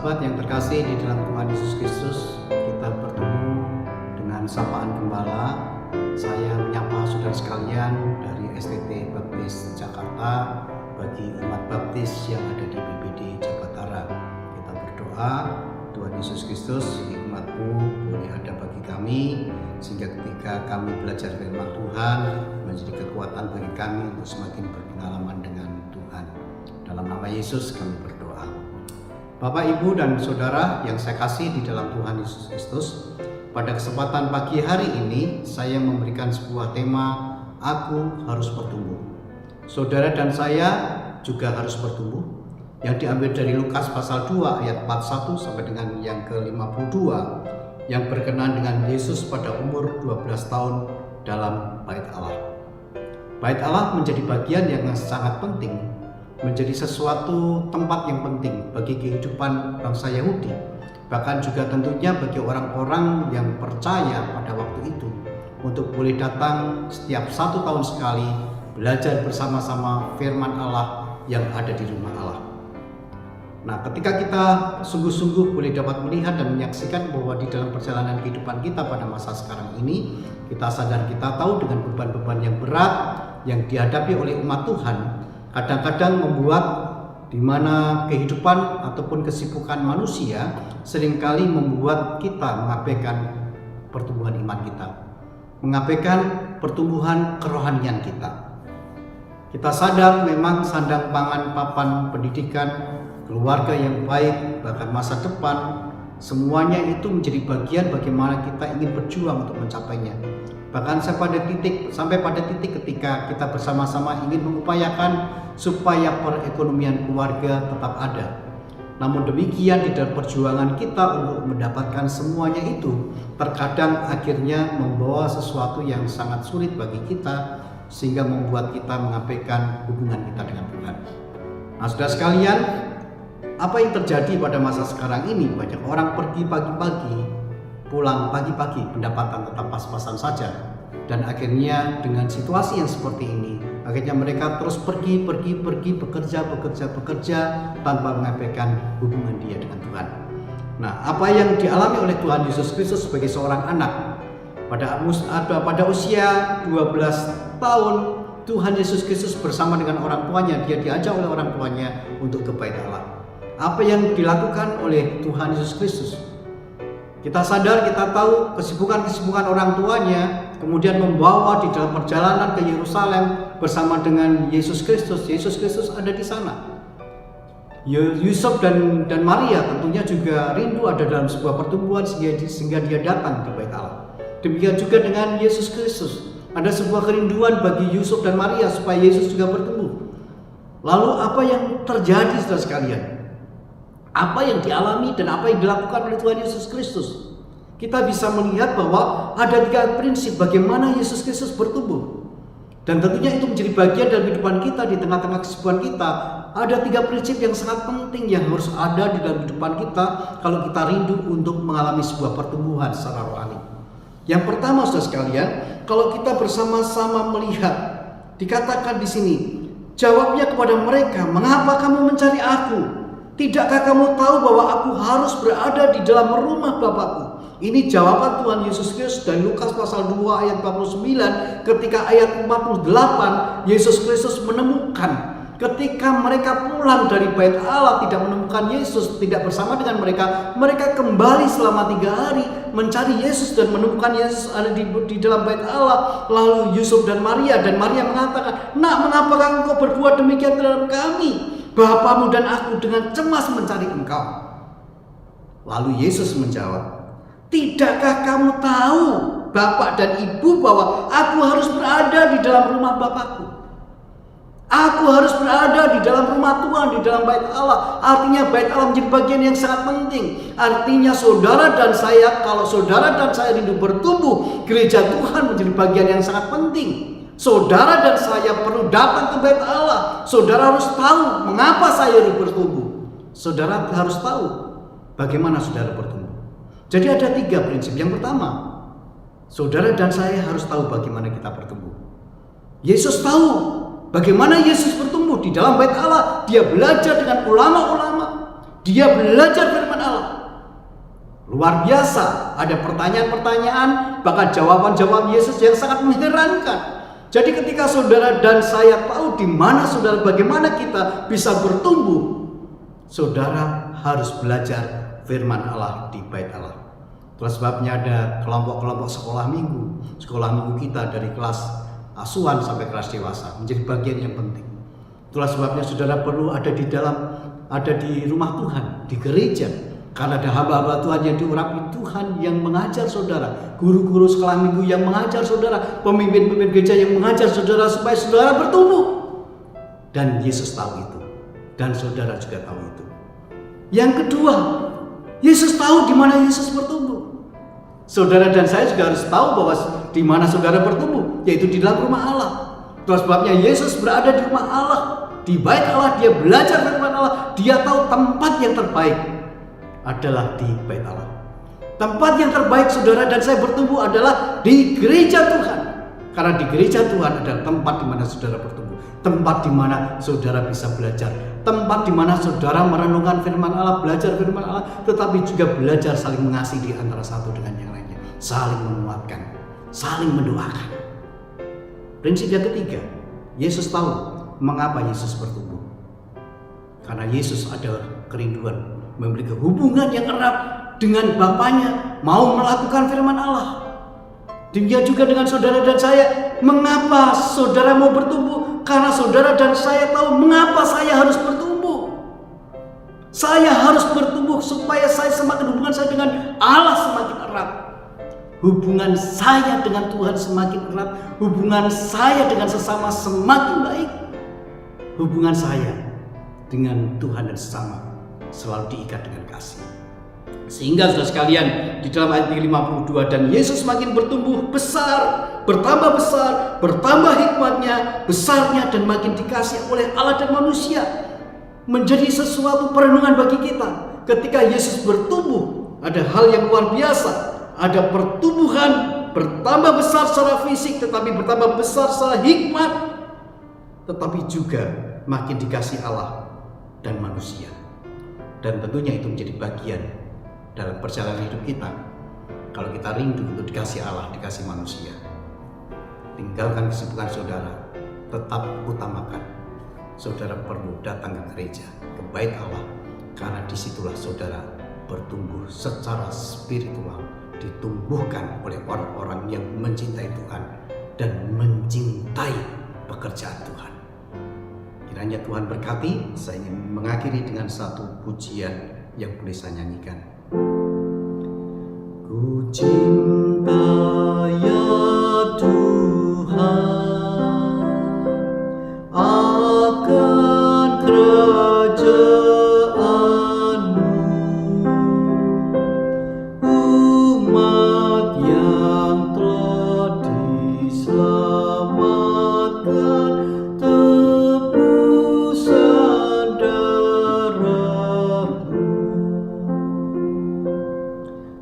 sahabat yang terkasih di dalam Tuhan Yesus Kristus, kita bertemu dengan sapaan gembala. Saya menyapa saudara sekalian dari STT Baptis Jakarta bagi umat baptis yang ada di BPD Jakarta. Kita berdoa, Tuhan Yesus Kristus, hikmat-Mu boleh ada bagi kami, sehingga ketika kami belajar firman Tuhan menjadi kekuatan bagi kami untuk semakin berpengalaman dengan Tuhan. Dalam nama Yesus kami berdoa. Bapak, Ibu, dan Saudara yang saya kasih di dalam Tuhan Yesus Kristus, pada kesempatan pagi hari ini saya memberikan sebuah tema, Aku Harus Bertumbuh. Saudara dan saya juga harus bertumbuh, yang diambil dari Lukas pasal 2 ayat 41 sampai dengan yang ke-52, yang berkenaan dengan Yesus pada umur 12 tahun dalam Bait Allah. Bait Allah menjadi bagian yang sangat penting, menjadi sesuatu tempat yang penting bagi kehidupan bangsa Yahudi, bahkan juga tentunya bagi orang-orang yang percaya pada waktu itu untuk boleh datang setiap 1 tahun sekali belajar bersama-sama firman Allah yang ada di rumah Allah. Nah, ketika kita sungguh-sungguh boleh dapat melihat dan menyaksikan bahwa di dalam perjalanan kehidupan kita pada masa sekarang ini, kita sadar, kita tahu dengan beban-beban yang berat yang dihadapi oleh umat Tuhan, kadang-kadang membuat di mana kehidupan ataupun kesibukan manusia seringkali membuat kita mengabaikan pertumbuhan iman kita, mengabaikan pertumbuhan kerohanian kita. Kita sadar memang sandang pangan papan pendidikan, keluarga yang baik, bahkan masa depan, semuanya itu menjadi bagian bagaimana kita ingin berjuang untuk mencapainya. Bahkan sampai pada titik ketika kita bersama-sama ingin mengupayakan supaya perekonomian keluarga tetap ada. Namun demikian di dalam perjuangan kita untuk mendapatkan semuanya itu, terkadang akhirnya membawa sesuatu yang sangat sulit bagi kita, sehingga membuat kita mengabaikan hubungan kita dengan Tuhan. Nah, saudara sekalian, apa yang terjadi pada masa sekarang ini? Banyak orang pergi pagi-pagi, pulang pagi-pagi, pendapatan tetap pas-pasan saja. Dan akhirnya dengan situasi yang seperti ini, akhirnya mereka terus pergi, bekerja tanpa mengabaikan hubungan dia dengan Tuhan. Nah, apa yang dialami oleh Tuhan Yesus Kristus sebagai seorang anak pada usia 12 tahun, Tuhan Yesus Kristus bersama dengan orang tuanya, dia diajak oleh orang tuanya untuk ke Bait Allah. Apa yang dilakukan oleh Tuhan Yesus Kristus? Kita sadar, kita tahu kesibukan orang tuanya, kemudian membawa di dalam perjalanan ke Yerusalem bersama dengan Yesus Kristus. Yesus Kristus ada di sana. Yusuf dan Maria tentunya juga rindu ada dalam sebuah pertumbuhan sehingga dia datang di Bait Allah. Demikian juga dengan Yesus Kristus. Ada sebuah kerinduan bagi Yusuf dan Maria supaya Yesus juga bertumbuh. Lalu apa yang terjadi, saudara sekalian? Apa yang dialami dan apa yang dilakukan oleh Tuhan Yesus Kristus? Kita bisa melihat bahwa ada 3 prinsip bagaimana Yesus Kristus bertumbuh. Dan tentunya itu menjadi bagian dalam kehidupan kita di tengah-tengah kesibukan kita. Ada 3 prinsip yang sangat penting yang harus ada di dalam kehidupan kita kalau kita rindu untuk mengalami sebuah pertumbuhan secara rohani. Yang pertama, saudara sekalian, kalau kita bersama-sama melihat, dikatakan di sini, jawabnya kepada mereka, "Mengapa kamu mencari aku? Tidakkah kamu tahu bahwa aku harus berada di dalam rumah Bapakku?" Ini jawaban Tuhan Yesus Kristus dari Lukas pasal 2 ayat 49, ketika ayat 48 Yesus Kristus menemukan ketika mereka pulang dari Bait Allah tidak menemukan Yesus, tidak bersama dengan mereka kembali selama 3 hari mencari Yesus dan menemukan Yesus ada di dalam Bait Allah. Lalu Yusuf dan Maria mengatakan, "Nak, mengapa engkau berbuat demikian terhadap kami? Bapamu dan aku dengan cemas mencari engkau." Lalu Yesus menjawab, "Tidakkah kamu tahu, Bapak dan Ibu, bahwa aku harus berada di dalam rumah Bapakku? Aku harus berada di dalam rumah Tuhan, di dalam Bait Allah." Artinya Bait Allah menjadi bagian yang sangat penting. Artinya kalau saudara dan saya rindu bertumbuh, gereja Tuhan menjadi bagian yang sangat penting. Saudara dan saya perlu datang ke Bait Allah. Saudara harus tahu mengapa saya rindu bertumbuh. Saudara harus tahu bagaimana saudara bertumbuh. Jadi ada 3 prinsip. Yang pertama, saudara dan saya harus tahu bagaimana kita bertumbuh. Yesus tahu bagaimana Yesus bertumbuh di dalam Bait Allah. Dia belajar dengan ulama-ulama, dia belajar firman Luar biasa, ada pertanyaan-pertanyaan, bahkan jawaban-jawaban Yesus yang sangat mengherankan. Jadi ketika saudara dan saya tahu di mana saudara, bagaimana kita bisa bertumbuh, saudara harus belajar firman Allah di bait Allah. Itulah sebabnya ada kelompok-kelompok sekolah minggu kita dari kelas asuhan sampai kelas dewasa menjadi bagian yang penting. Itulah sebabnya saudara perlu ada di rumah Tuhan, di gereja. Karena ada hamba-hamba Tuhan yang diurapi Tuhan yang mengajar saudara, guru-guru sekolah minggu yang mengajar saudara, pemimpin-pemimpin gereja yang mengajar saudara supaya saudara bertumbuh. Dan Yesus tahu itu, dan saudara juga tahu itu. Yang kedua, Yesus tahu di mana Yesus bertumbuh. Saudara dan saya juga harus tahu bahwa di mana saudara bertumbuh, yaitu di dalam rumah Allah. Itulah sebabnya Yesus berada di rumah Allah, di bait Allah. Dia belajar firman Allah. Dia tahu tempat yang terbaik adalah di bait Allah. Tempat yang terbaik saudara dan saya bertumbuh adalah di gereja Tuhan. Karena di gereja Tuhan adalah tempat di mana saudara bertumbuh, tempat di mana saudara bisa belajar, tempat di mana saudara merenungkan firman Allah, belajar firman Allah, tetapi juga belajar saling mengasihi di antara satu dengan yang lainnya, saling menguatkan, saling mendoakan. Prinsip yang ketiga, Yesus tahu mengapa Yesus bertumbuh. Karena Yesus ada kerinduan memiliki hubungan yang erat dengan Bapaknya, mau melakukan firman Allah. Demikian juga dengan saudara dan saya. Mengapa saudara mau bertumbuh? Karena saudara dan saya tahu mengapa saya harus bertumbuh. Saya harus bertumbuh supaya hubungan saya dengan Allah semakin erat. Hubungan saya dengan Tuhan semakin erat. Hubungan saya dengan sesama semakin baik. Hubungan saya dengan Tuhan dan sesama selalu diikat dengan kasih. Sehingga saudara sekalian, di dalam ayat 52, dan Yesus makin bertumbuh besar, bertambah hikmatnya, besarnya, dan makin dikasih oleh Allah dan manusia. Menjadi sesuatu perenungan bagi kita. Ketika Yesus bertumbuh, ada hal yang luar biasa. Ada pertumbuhan, bertambah besar secara fisik, tetapi bertambah besar secara hikmat, tetapi juga makin dikasih Allah dan manusia. Dan tentunya itu menjadi bagian dalam perjalanan hidup kita. Kalau kita rindu untuk dikasih Allah, dikasih manusia, tinggalkan kesibukan saudara, tetap utamakan saudara perlu datang ke gereja, ke bait Allah, karena disitulah saudara bertumbuh secara spiritual, ditumbuhkan oleh orang-orang yang mencintai Tuhan dan mencintai pekerjaan Tuhan. Kiranya Tuhan berkati. Saya ingin mengakhiri dengan satu pujian yang boleh saya nyanyikan. Ku cinta ya Tuhan akan kerajaan-Mu, umat yang telah diselamatkan tebusan darah-Mu.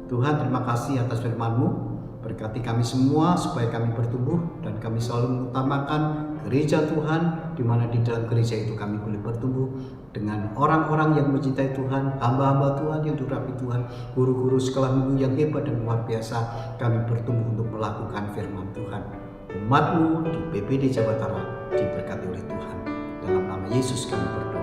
Tuhan, terima kasih atas firman-Mu. Berkati kami semua supaya kami bertumbuh dan kami selalu mengutamakan gereja Tuhan, di mana di dalam gereja itu kami boleh bertumbuh dengan orang-orang yang mencintai Tuhan, hamba-hamba Tuhan yang diurapi Tuhan, guru-guru sekolah minggu yang hebat dan luar biasa. Kami bertumbuh untuk melakukan firman Tuhan. Umat-Mu di PPD Jawa Barat diberkati oleh Tuhan. Dalam nama Yesus kami berdoa.